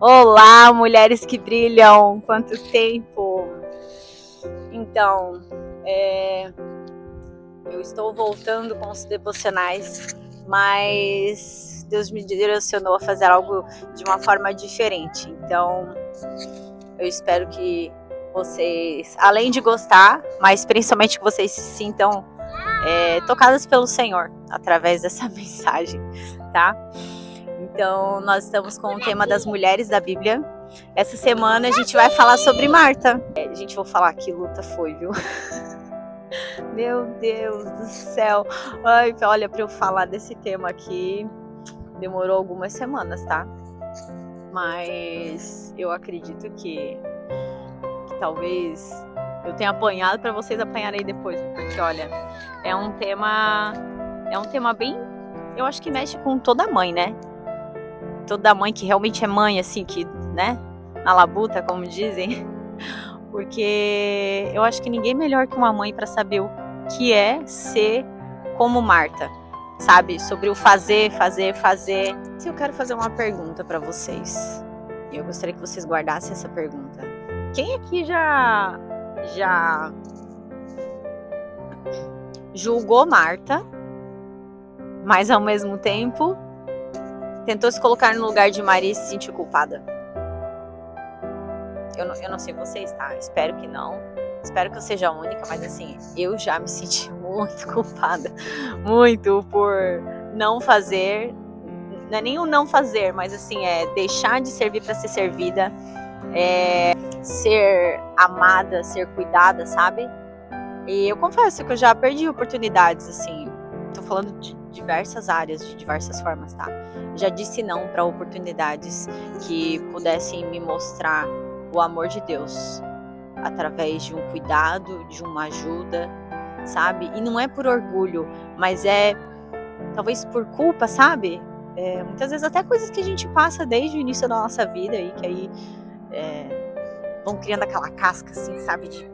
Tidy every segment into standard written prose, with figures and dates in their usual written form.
Olá, mulheres que brilham! Quanto tempo! Então, eu estou voltando com os devocionais, mas Deus me direcionou a fazer algo de uma forma diferente. Então, eu espero que vocês, além de gostar, mas principalmente que vocês se sintam tocadas pelo Senhor através dessa mensagem, tá? Então, nós estamos com o tema das mulheres da Bíblia. Essa semana a gente vai falar sobre Marta. Gente, vou falar que luta foi, viu? Meu Deus do céu. Ai, olha, para eu falar desse tema aqui, demorou algumas semanas, tá? Mas eu acredito que talvez eu tenha apanhado para vocês apanharem depois, porque olha, é um tema bem, eu acho que mexe com toda mãe, né? Toda mãe que realmente é mãe, assim, que, né, na labuta, como dizem, porque eu acho que ninguém melhor que uma mãe para saber o que é ser como Marta, sabe, sobre o fazer. Se eu quero fazer uma pergunta para vocês, e eu gostaria que vocês guardassem essa pergunta. Quem aqui já julgou Marta, mas ao mesmo tempo tentou se colocar no lugar de Maria e se sentiu culpada? Eu não sei vocês, tá? Espero que não. Espero que eu seja a única, mas assim, eu já me senti muito culpada. Muito por não fazer. Não é nem o não fazer, mas assim, deixar de servir para ser servida. Ser amada, ser cuidada, sabe? E eu confesso que eu já perdi oportunidades, assim. Tô falando de diversas áreas, de diversas formas, tá? Já disse não para oportunidades que pudessem me mostrar o amor de Deus através de um cuidado, de uma ajuda, sabe? E não é por orgulho, mas é talvez por culpa, sabe? Muitas vezes até coisas que a gente passa desde o início da nossa vida e que aí vão criando aquela casca, assim, sabe? De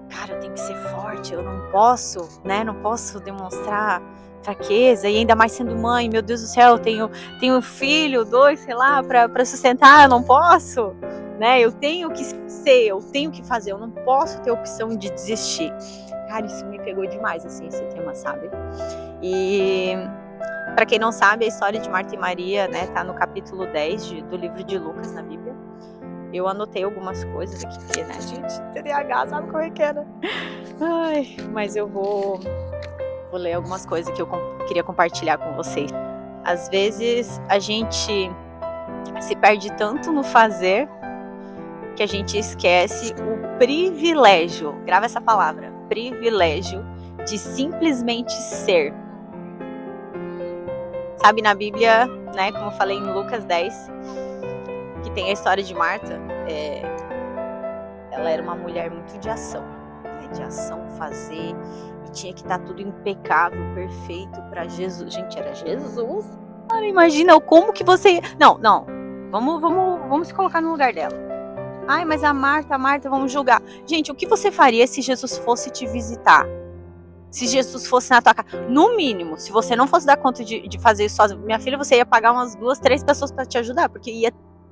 cara, eu tenho que ser forte, eu não posso, né? Não posso demonstrar fraqueza, e ainda mais sendo mãe, meu Deus do céu, tenho um filho, 2, sei lá, pra sustentar, eu não posso, né? Eu tenho que ser, eu tenho que fazer, eu não posso ter opção de desistir. Cara, isso me pegou demais, assim, esse tema, sabe? E pra quem não sabe, a história de Marta e Maria, né, tá no capítulo 10 do livro de Lucas na Bíblia. Eu anotei algumas coisas aqui, porque, né, gente, TDAH, sabe como é que era? Ai, mas eu vou ler algumas coisas que eu queria compartilhar com vocês. Às vezes, a gente se perde tanto no fazer que a gente esquece o privilégio, grava essa palavra, privilégio de simplesmente ser. Sabe, na Bíblia, né, como eu falei em Lucas 10, que tem a história de Marta, ela era uma mulher muito de ação, né? De ação, fazer, e tinha que estar tudo impecável, perfeito para Jesus. Gente, era Jesus? Cara, imagina como que você... Não, vamos se colocar no lugar dela. Ai, mas a Marta, vamos julgar. Gente, o que você faria se Jesus fosse te visitar? Se Jesus fosse na tua casa? No mínimo, se você não fosse dar conta de fazer isso sozinha, minha filha, você ia pagar umas 2, 3 pessoas para te ajudar, porque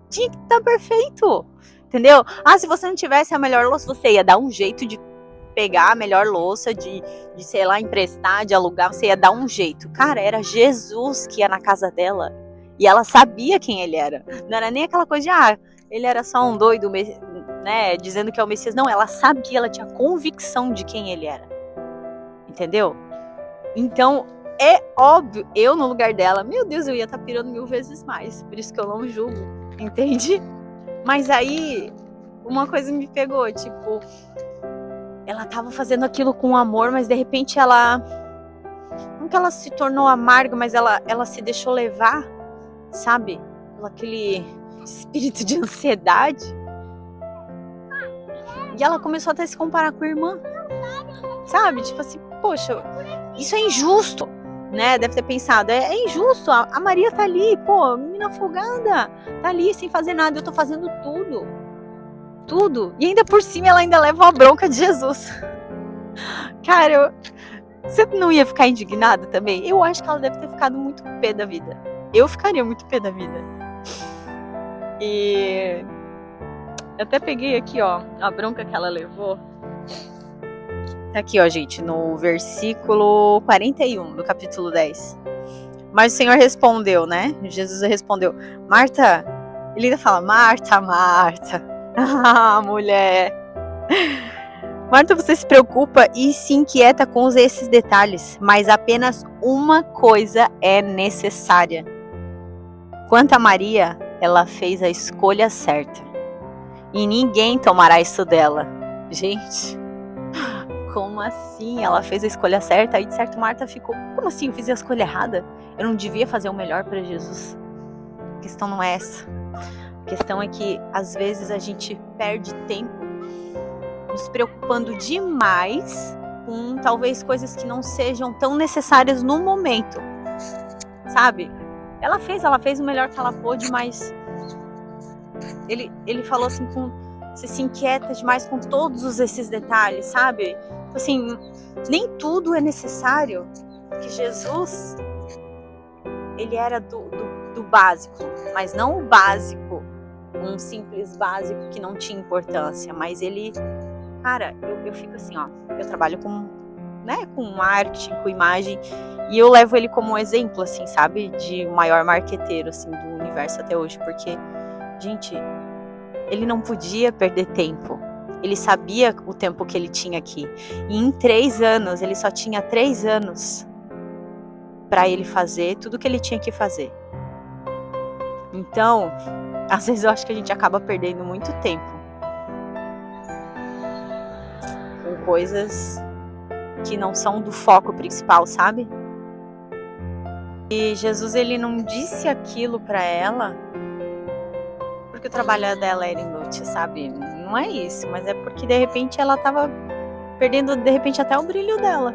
tinha que estar perfeito, entendeu? Se você não tivesse a melhor louça, você ia dar um jeito de pegar a melhor louça, de sei lá, emprestar, de alugar, você ia dar um jeito. Cara, era Jesus que ia na casa dela, e ela sabia quem ele era. Não era nem aquela coisa de, ele era só um doido, né, dizendo que é o Messias. Não, ela sabia, ela tinha convicção de quem ele era, entendeu? Então, é óbvio, eu no lugar dela, meu Deus, eu ia estar pirando 1000 vezes mais, por isso que eu não julgo, entende? Mas aí, uma coisa me pegou, tipo, ela tava fazendo aquilo com amor, mas de repente não que ela se tornou amarga, mas ela se deixou levar, sabe? Por aquele espírito de ansiedade. E ela começou até a se comparar com a irmã, sabe? Tipo assim, poxa, isso é injusto, né? Deve ter pensado, é injusto, a Maria tá ali, pô, menina afogada, tá ali sem fazer nada, eu tô fazendo tudo, e ainda por cima ela ainda leva uma bronca de Jesus. Cara, você não ia ficar indignada também? Eu acho que ela deve ter ficado muito pé da vida. Eu ficaria muito pé da vida. E eu até peguei aqui, ó, a bronca que ela levou. Tá aqui, ó, gente, no versículo 41 do capítulo 10. Mas o Senhor respondeu, né? Jesus respondeu, Marta, ele ainda fala, Marta, Marta, mulher. Marta, você se preocupa e se inquieta com esses detalhes, mas apenas uma coisa é necessária. Quanto a Maria, ela fez a escolha certa e ninguém tomará isso dela. Gente, como assim? Ela fez a escolha certa? Aí de certo Marta ficou, como assim? Eu fiz a escolha errada? Eu não devia fazer o melhor para Jesus? A questão não é essa. A questão é que às vezes a gente perde tempo nos preocupando demais com talvez coisas que não sejam tão necessárias no momento, sabe? Ela fez o melhor que ela pôde, mas ele falou assim, você se inquieta demais com todos esses detalhes, sabe? Assim, nem tudo é necessário, que Jesus, ele era do básico, mas não o básico, um simples básico que não tinha importância, mas ele, cara, eu fico assim, ó, eu trabalho com marketing, com imagem, e eu levo ele como exemplo, assim, sabe, de o maior marqueteiro, assim, do universo até hoje, porque, gente, ele não podia perder tempo. Ele sabia o tempo que ele tinha aqui. E em 3 anos, ele só tinha 3 anos para ele fazer tudo o que ele tinha que fazer. Então, às vezes eu acho que a gente acaba perdendo muito tempo com coisas que não são do foco principal, sabe? E Jesus, ele não disse aquilo para ela porque o trabalho dela era inútil, sabe? Não é isso, mas é porque de repente ela tava perdendo de repente até o brilho dela.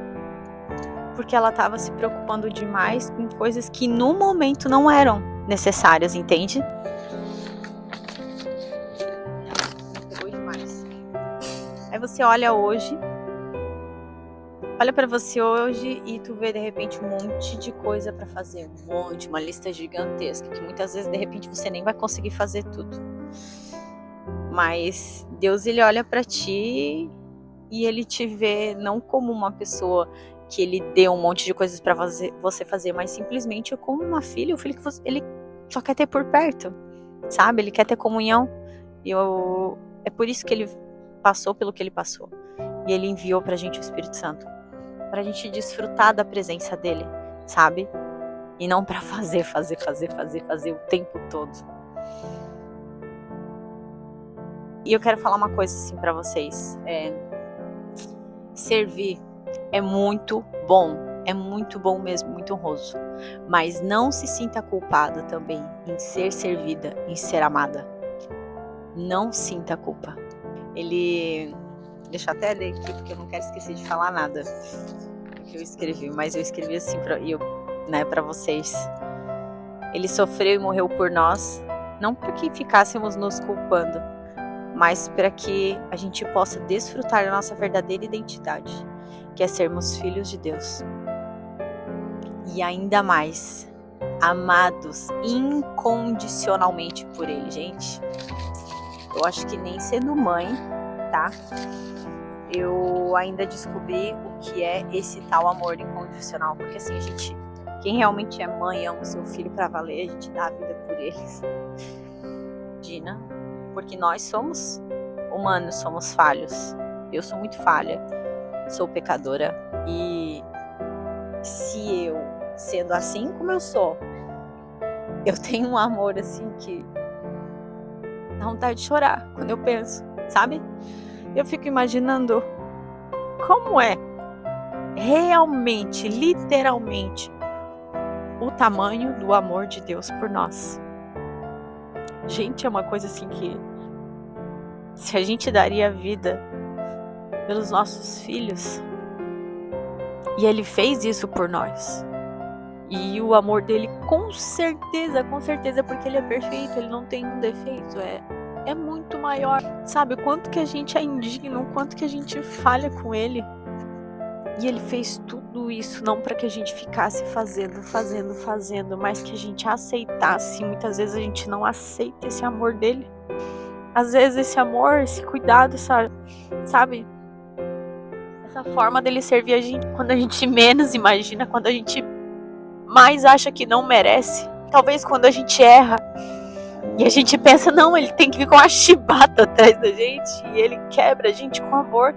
Porque ela tava se preocupando demais com coisas que no momento não eram necessárias, entende? Pegou demais. Aí você olha pra você hoje e tu vê de repente um monte de coisa pra fazer, uma lista gigantesca, que muitas vezes de repente você nem vai conseguir fazer tudo. Mas Deus, ele olha pra ti e ele te vê não como uma pessoa que ele deu um monte de coisas pra você fazer, mas simplesmente como uma filha, o filho que ele só quer ter por perto, sabe? Ele quer ter comunhão. E é por isso que ele passou pelo que ele passou. E ele enviou pra gente o Espírito Santo, pra gente desfrutar da presença dele, sabe? E não pra fazer o tempo todo. E eu quero falar uma coisa assim pra vocês. Servir é muito bom mesmo, muito honroso. Mas não se sinta culpada também em ser servida, em ser amada. Não sinta culpa. Deixa eu até ler aqui, porque eu não quero esquecer de falar nada que eu escrevi, mas eu escrevi assim pra vocês. Ele sofreu e morreu por nós, não porque ficássemos nos culpando, mas para que a gente possa desfrutar da nossa verdadeira identidade, que é sermos filhos de Deus. E ainda mais, amados incondicionalmente por Ele, gente. Eu acho que nem sendo mãe, tá? Eu ainda descobri o que é esse tal amor incondicional. Porque assim, quem realmente é mãe, ama o seu filho pra valer, a gente dá a vida por eles. Imagina, porque nós somos humanos, somos falhos. Eu sou muito falha, sou pecadora. E se eu, sendo assim como eu sou, eu tenho um amor assim que dá vontade de chorar quando eu penso, sabe? Eu fico imaginando como é realmente, literalmente, o tamanho do amor de Deus por nós. Gente, é uma coisa assim que, se a gente daria a vida pelos nossos filhos, e Ele fez isso por nós, e o amor dele com certeza, porque Ele é perfeito, Ele não tem um defeito, é muito maior, sabe? O quanto que a gente é indigno, o quanto que a gente falha com Ele. E ele fez tudo isso não para que a gente ficasse fazendo, mas que a gente aceitasse. Muitas vezes a gente não aceita esse amor dele. Às vezes esse amor, esse cuidado, sabe? Essa forma dele servir a gente quando a gente menos imagina, quando a gente mais acha que não merece. Talvez quando a gente erra e a gente pensa, não, ele tem que vir com uma chibata atrás da gente e ele quebra a gente com amor.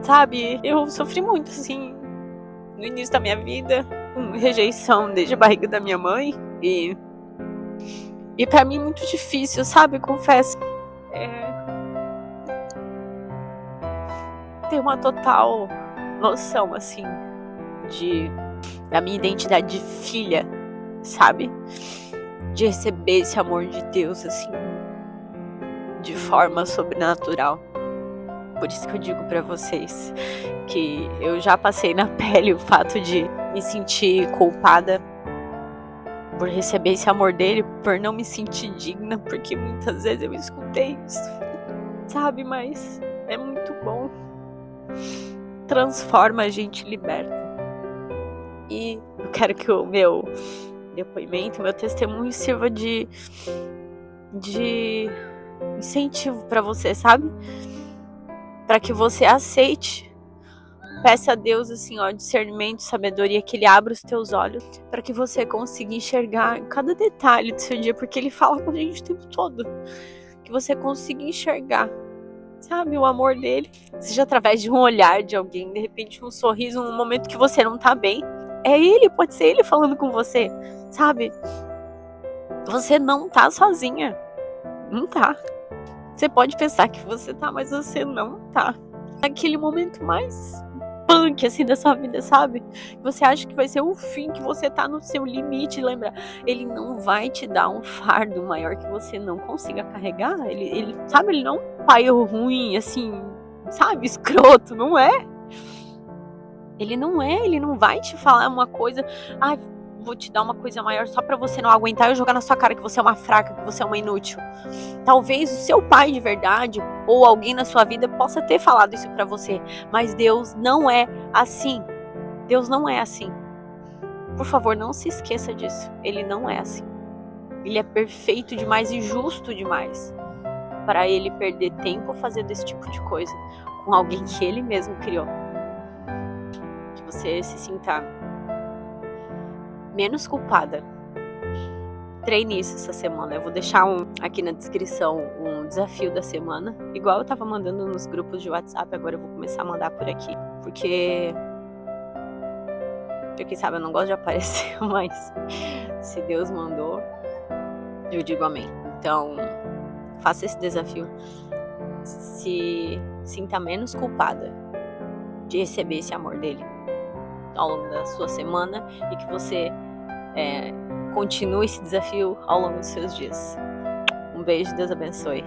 Sabe, eu sofri muito, assim, no início da minha vida, com rejeição desde a barriga da minha mãe. E pra mim muito difícil, sabe, confesso. Ter uma total noção, assim, da minha identidade de filha, sabe? De receber esse amor de Deus, assim, de forma sobrenatural. Por isso que eu digo pra vocês que eu já passei na pele o fato de me sentir culpada por receber esse amor dele, por não me sentir digna, porque muitas vezes eu escutei isso, sabe? Mas é muito bom. Transforma, a gente liberta. E eu quero que o meu depoimento, meu testemunho sirva de incentivo pra você, sabe? Para que você aceite. Peça a Deus, assim, ó, discernimento, sabedoria, que Ele abra os teus olhos, para que você consiga enxergar cada detalhe do seu dia, porque Ele fala com a gente o tempo todo. Que você consiga enxergar, sabe, o amor dele, seja através de um olhar de alguém, de repente um sorriso, um momento que você não tá bem. É Ele, pode ser Ele falando com você, sabe? Você não tá sozinha. Não tá. Você pode pensar que você tá, mas você não tá. Naquele momento mais punk, assim, da sua vida, sabe? Você acha que vai ser o fim, que você tá no seu limite. Lembra, ele não vai te dar um fardo maior que você não consiga carregar. Ele sabe, ele não é um pai ruim, assim, sabe, escroto, não é? Ele não vai te falar uma coisa, vou te dar uma coisa maior só pra você não aguentar e jogar na sua cara que você é uma fraca, que você é uma inútil. Talvez o seu pai de verdade ou alguém na sua vida possa ter falado isso pra você, mas Deus não é assim. Deus não é assim. Por favor, não se esqueça disso. Ele não é assim. Ele é perfeito demais e justo demais para ele perder tempo fazendo esse tipo de coisa com alguém que ele mesmo criou. Que você se sinta menos culpada. Treine isso essa semana. Eu vou deixar aqui na descrição um desafio da semana. Igual eu tava mandando nos grupos de WhatsApp, agora eu vou começar a mandar por aqui. Porque quem sabe eu não gosto de aparecer, mas se Deus mandou, eu digo amém. Então, faça esse desafio. Se sinta menos culpada de receber esse amor dele ao longo da sua semana e que você continue esse desafio ao longo dos seus dias. Um beijo, Deus abençoe.